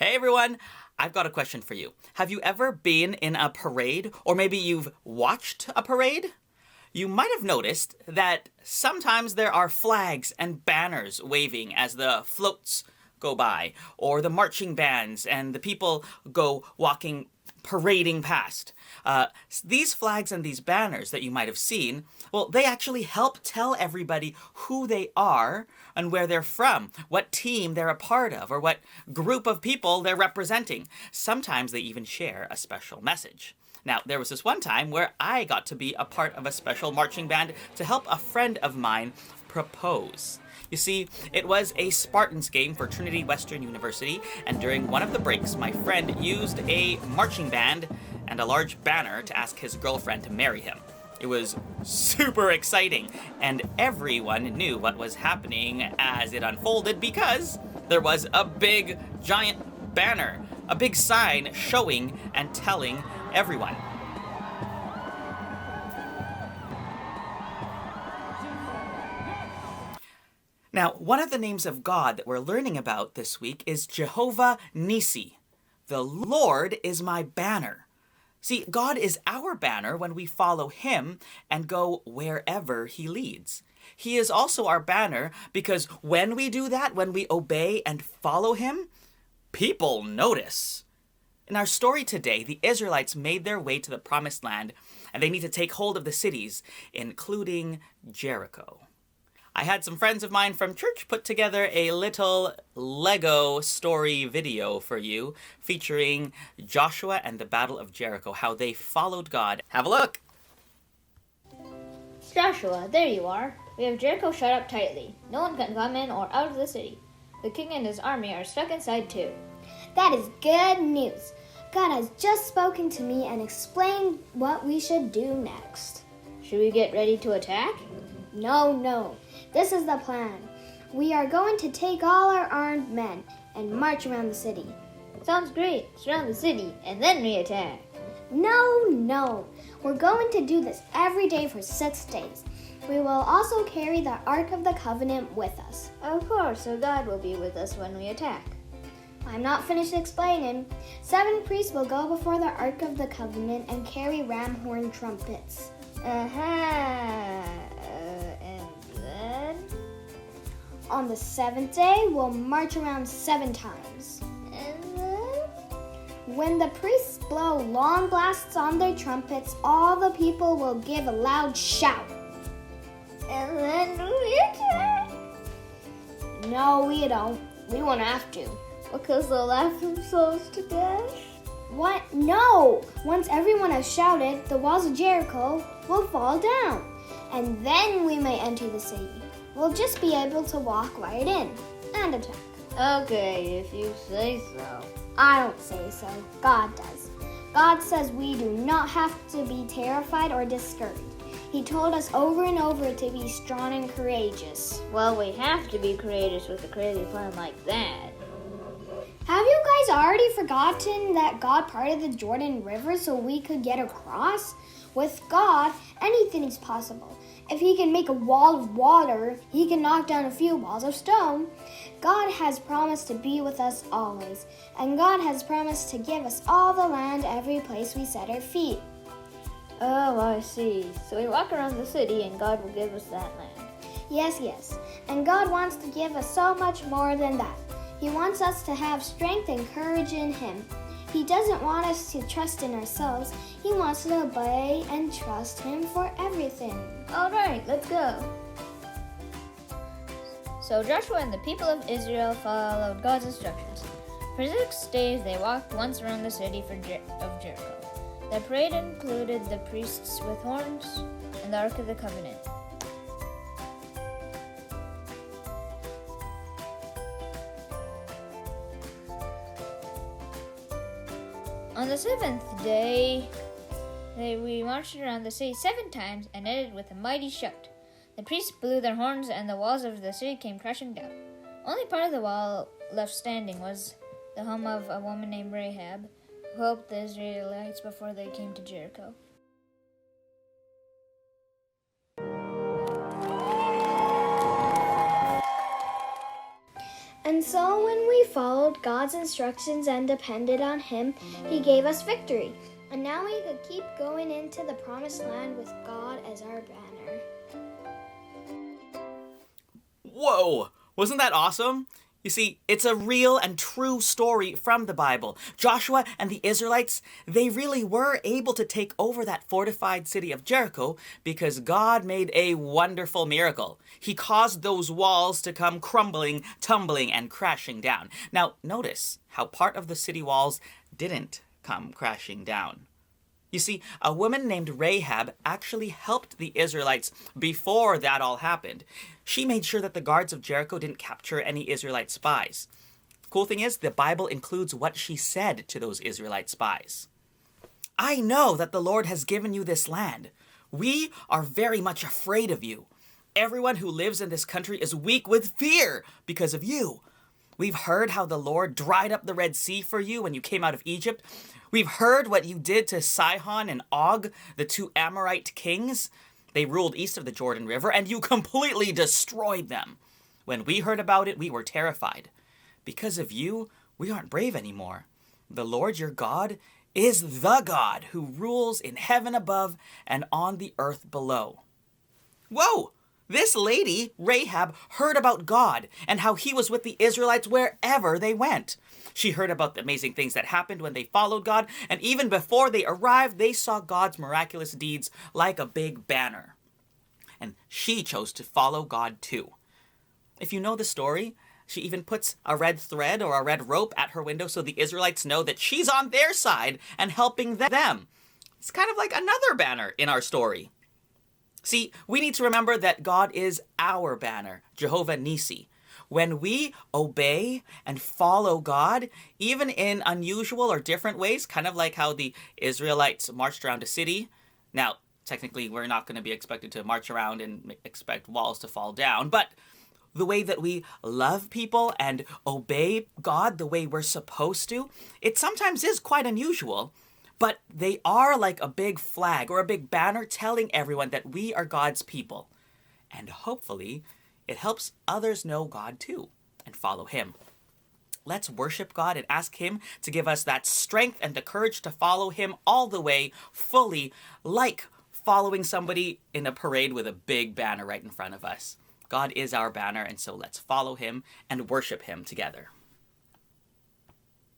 Hey everyone, I've got a question for you. Have you ever been in a parade, or maybe you've watched a parade? You might have noticed that sometimes there are flags and banners waving as the floats go by, or the marching bands and the people go walking, parading past. These flags and these banners that you might have seen, well, they actually help tell everybody who they are and where they're from, what team they're a part of, or what group of people they're representing. Sometimes they even share a special message. Now, there was this one time where I got to be a part of a special marching band to help a friend of mine propose. You see, it was a Spartans game for Trinity Western University, and during one of the breaks, my friend used a marching band and a large banner to ask his girlfriend to marry him. It was super exciting, and everyone knew what was happening as it unfolded because there was a big, giant banner, a big sign showing and telling everyone. Now, one of the names of God that we're learning about this week is Jehovah Nissi. The Lord is my banner. See, God is our banner when we follow Him and go wherever He leads. He is also our banner because when we do that, when we obey and follow Him, people notice. In our story today, the Israelites made their way to the Promised Land, and they need to take hold of the cities, including Jericho. I had some friends of mine from church put together a little Lego story video for you featuring Joshua and the Battle of Jericho, how they followed God. Have a look! Joshua, there you are. We have Jericho shut up tightly. No one can come in or out of the city. The king and his army are stuck inside too. That is good news. God has just spoken to me and explained what we should do next. Should we get ready to attack? No. This is the plan. We are going to take all our armed men and march around the city. Sounds great. Surround the city and then we attack. No. We're going to do this every day for 6 days. We will also carry the Ark of the Covenant with us. Of course, so God will be with us when we attack. I'm not finished explaining. 7 priests will go before the Ark of the Covenant and carry ram horn trumpets. And then? On the 7th day, we'll march around 7 times. And then? When the priests blow long blasts on their trumpets, all the people will give a loud shout. And then we attack? No, we don't. We won't have to. Because they'll laugh themselves to death? What? No! Once everyone has shouted, the walls of Jericho will fall down. And then we may enter the city. We'll just be able to walk right in and attack. Okay, if you say so. I don't say so. God does. God says we do not have to be terrified or discouraged. He told us over and over to be strong and courageous. Well, we have to be courageous with a crazy plan like that. Have you guys already forgotten that God parted the Jordan River so we could get across? With God, anything is possible. If He can make a wall of water, He can knock down a few walls of stone. God has promised to be with us always, and God has promised to give us all the land every place we set our feet. Oh, I see. So we walk around the city and God will give us that land. Yes. And God wants to give us so much more than that. He wants us to have strength and courage in Him. He doesn't want us to trust in ourselves. He wants to obey and trust Him for everything. All right, let's go. So Joshua and the people of Israel followed God's instructions. For 6 days they walked once around the city of Jericho. The parade included the priests with horns and the Ark of the Covenant. On the 7th day, we marched around the city 7 times and ended with a mighty shout. The priests blew their horns and the walls of the city came crashing down. Only part of the wall left standing was the home of a woman named Rahab, who helped the Israelites before they came to Jericho. And so when we followed followed God's instructions and depended on Him, He gave us victory. And now we could keep going into the promised land with God as our banner. Whoa! Wasn't that awesome? You see, it's a real and true story from the Bible. Joshua and the Israelites, they really were able to take over that fortified city of Jericho because God made a wonderful miracle. He caused those walls to come crumbling, tumbling, and crashing down. Now, notice how part of the city walls didn't come crashing down. You see, a woman named Rahab actually helped the Israelites before that all happened. She made sure that the guards of Jericho didn't capture any Israelite spies. Cool thing is, the Bible includes what she said to those Israelite spies. I know that the Lord has given you this land. We are very much afraid of you. Everyone who lives in this country is weak with fear because of you. We've heard how the Lord dried up the Red Sea for you when you came out of Egypt. We've heard what you did to Sihon and Og, the two Amorite kings. They ruled east of the Jordan River, and you completely destroyed them. When we heard about it, we were terrified. Because of you, we aren't brave anymore. The Lord your God is the God who rules in heaven above and on the earth below. Whoa! This lady, Rahab, heard about God and how he was with the Israelites wherever they went. She heard about the amazing things that happened when they followed God, and even before they arrived, they saw God's miraculous deeds like a big banner. And she chose to follow God too. If you know the story, she even puts a red thread or a red rope at her window so the Israelites know that she's on their side and helping them. It's kind of like another banner in our story. See, we need to remember that God is our banner, Jehovah Nissi. When we obey and follow God, even in unusual or different ways, kind of like how the Israelites marched around a city. Now, technically, we're not going to be expected to march around and expect walls to fall down, but the way that we love people and obey God the way we're supposed to, it sometimes is quite unusual. But they are like a big flag or a big banner telling everyone that we are God's people. And hopefully, it helps others know God too and follow Him. Let's worship God and ask Him to give us that strength and the courage to follow Him all the way, fully, like following somebody in a parade with a big banner right in front of us. God is our banner, and so let's follow Him and worship Him together.